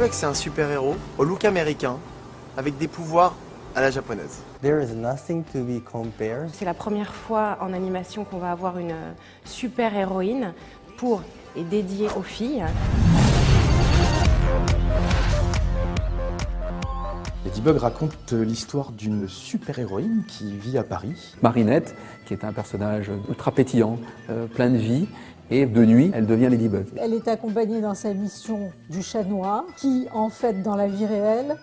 Ladybug, c'est un super-héros au look américain, avec des pouvoirs à la japonaise. There is nothing to be compared. C'est la première fois en animation qu'on va avoir une super-héroïne pour et dédiée aux filles. Ladybug raconte l'histoire d'une super-héroïne qui vit à Paris. Marinette, qui est un personnage ultra pétillant, plein de vie, et de nuit, elle devient Ladybug. Elle est accompagnée dans sa mission du chat noir, qui en fait dans la vie réelle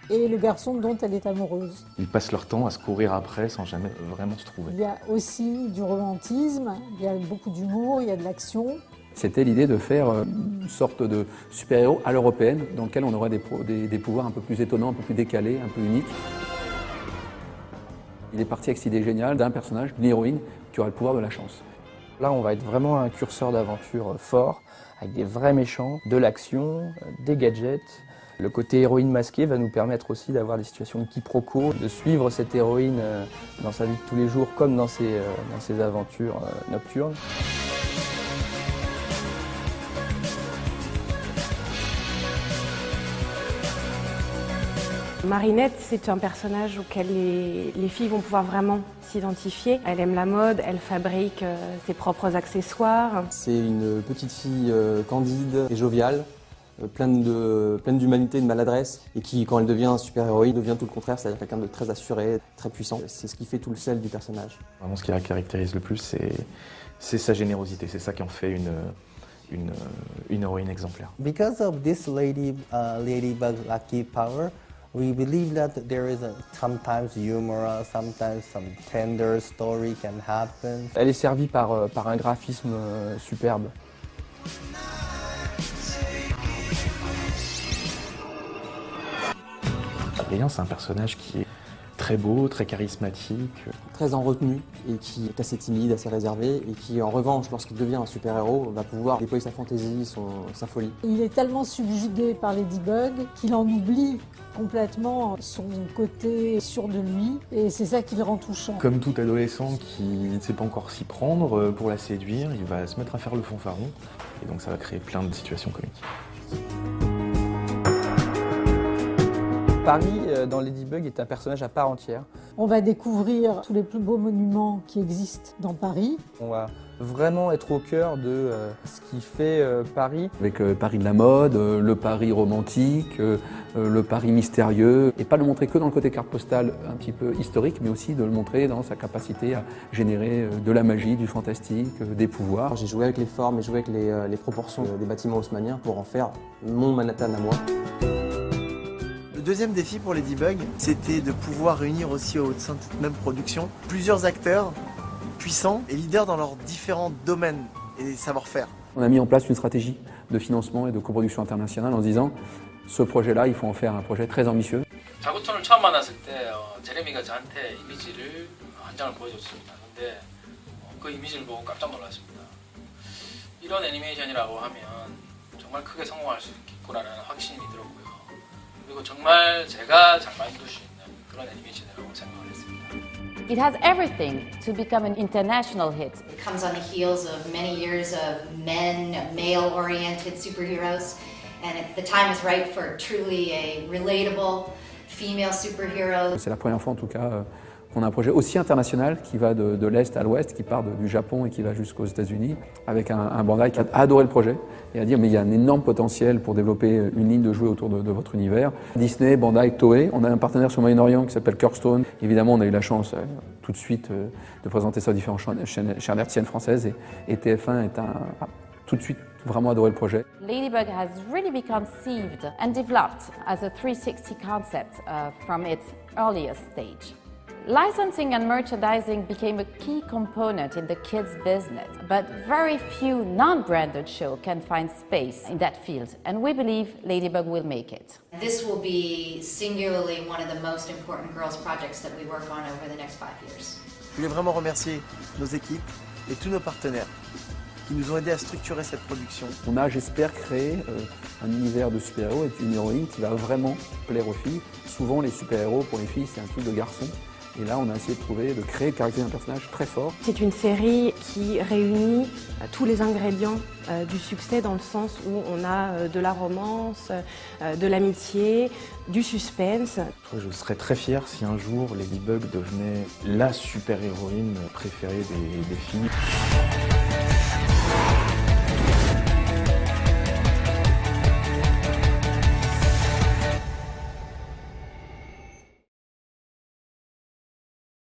est le garçon dont elle est amoureuse. Ils passent leur temps à se courir après sans jamais vraiment se trouver. Il y a aussi du romantisme, il y a beaucoup d'humour, il y a de l'action. C'était l'idée de faire une sorte de super-héros à l'européenne, dans lequel on aurait des pouvoirs un peu plus étonnants, un peu plus décalés, un peu uniques. Il est parti avec cette idée géniale d'un personnage, d'une héroïne, qui aura le pouvoir de la chance. Là, on va être vraiment un curseur d'aventure fort, avec des vrais méchants, de l'action, des gadgets. Le côté héroïne masquée va nous permettre aussi d'avoir des situations de quiproquo, de suivre cette héroïne dans sa vie de tous les jours, comme dans ses aventures nocturnes. Marinette, c'est un personnage auquel les filles vont pouvoir vraiment s'identifier. Elle aime la mode, elle fabrique ses propres accessoires. C'est une petite fille candide et joviale, pleine d'humanité et de maladresse, et qui, quand elle devient super-héroïne, devient tout le contraire, c'est-à-dire quelqu'un de très assuré, très puissant. C'est ce qui fait tout le sel du personnage. Vraiment, ce qui la caractérise le plus, c'est sa générosité. C'est ça qui en fait une héroïne exemplaire. Because of this Ladybug lucky power, we believe that there is sometimes humor, sometimes some tender story can happen. Elle est servie par un graphisme superbe. Adrien, c'est un personnage qui est très beau, très charismatique. Très en retenue et qui est assez timide, assez réservé et qui en revanche, lorsqu'il devient un super-héros, va pouvoir déployer sa fantaisie, sa folie. Il est tellement subjugué par Ladybug qu'il en oublie complètement son côté sûr de lui et c'est ça qui le rend touchant. Comme tout adolescent qui ne sait pas encore s'y prendre pour la séduire, il va se mettre à faire le fanfaron et donc ça va créer plein de situations comiques. Paris, dans Ladybug, est un personnage à part entière. On va découvrir tous les plus beaux monuments qui existent dans Paris. On va vraiment être au cœur de ce qui fait Paris. Avec Paris de la mode, le Paris romantique, le Paris mystérieux. Et pas le montrer que dans le côté carte postale un petit peu historique, mais aussi de le montrer dans sa capacité à générer de la magie, du fantastique, des pouvoirs. J'ai joué avec les formes et joué avec les proportions des bâtiments haussmanniens pour en faire mon Manhattan à moi. Le deuxième défi pour Ladybug, c'était de pouvoir réunir aussi au sein de cette même production plusieurs acteurs puissants et leaders dans leurs différents domaines et savoir-faire. On a mis en place une stratégie de financement et de coproduction internationale en se disant ce projet-là, il faut en faire un projet très ambitieux. 자구촌을 처음 만났을 때 제레미가 저한테 이미지를 한 장을 보여줬습니다. 근데 그 이미지를 보고 깜짝 놀랐습니다. 이런 애니메이션이라고 하면 정말 크게 성공할 수 있겠구나라는 확신이 들었고요. 그리고 정말 제가 잘 만들 수 있는 그런 애니메이션이라고 생각을 했습니다. It has everything to become an international hit. It comes on the heels of many years of male-oriented superheroes, and the time is right for truly a relatable female superhero. C'est la première fois en tout cas qu'on a un projet aussi international qui va de l'Est à l'Ouest, qui part du Japon et qui va jusqu'aux États-Unis, avec un Bandai qui a adoré le projet et a dit mais il y a un énorme potentiel pour développer une ligne de jouets autour de votre univers. Disney, Bandai, Toei, on a un partenaire sur le Moyen-Orient qui s'appelle Kirkstone. Évidemment, on a eu la chance tout de suite de présenter ça aux différentes chaînes hertziennes françaises et TF1 a tout de suite vraiment adoré le projet. Ladybug has really been conceived and developed as a 360 concept from its earliest stage. Licensing and merchandising became a key component in the kids' business, but very few non-branded shows can find space in that field, and we believe Ladybug will make it. This will be singularly one of the most important girls projects that we work on over the next 5 years. Je voulais vraiment remercier nos équipes et tous nos partenaires qui nous ont aidés à structurer cette production. On a, j'espère, créé un univers de super-héros et une héroïne qui va vraiment plaire aux filles. Souvent, les super-héros, pour les filles, c'est un truc de garçon. Et là, on a essayé de créer le caractère d'un personnage très fort. C'est une série qui réunit tous les ingrédients du succès dans le sens où on a de la romance, de l'amitié, du suspense. Je serais très fier si un jour Ladybug devenait la super-héroïne préférée des filles.